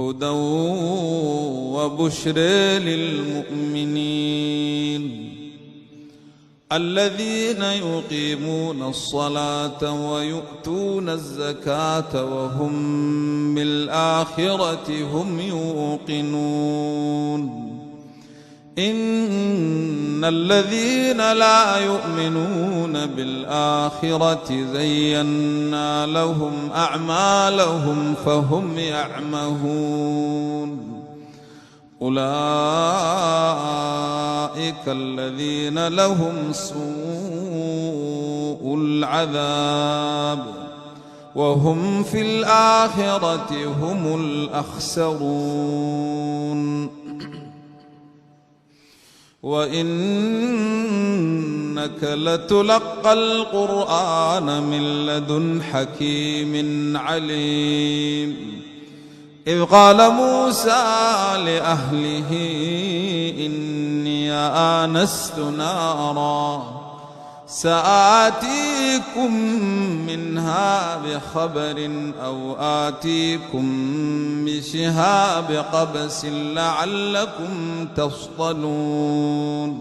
هدى وبشر للمؤمنين الذين يقيمون الصلاة ويؤتون الزكاة وهم بالآخرة هم يوقنون إن الذين لا يؤمنون بالآخرة زينا لهم أعمالهم فهم يعمهون أولئك الذين لهم سوء العذاب وهم في الآخرة هم الأخسرون وإنك لتلقى القرآن من لدن حكيم عليم إذ قال موسى لأهله إني آنست نارا سآتيكم منها بخبر أو آتيكم بشهاب قبس لعلكم تصطلون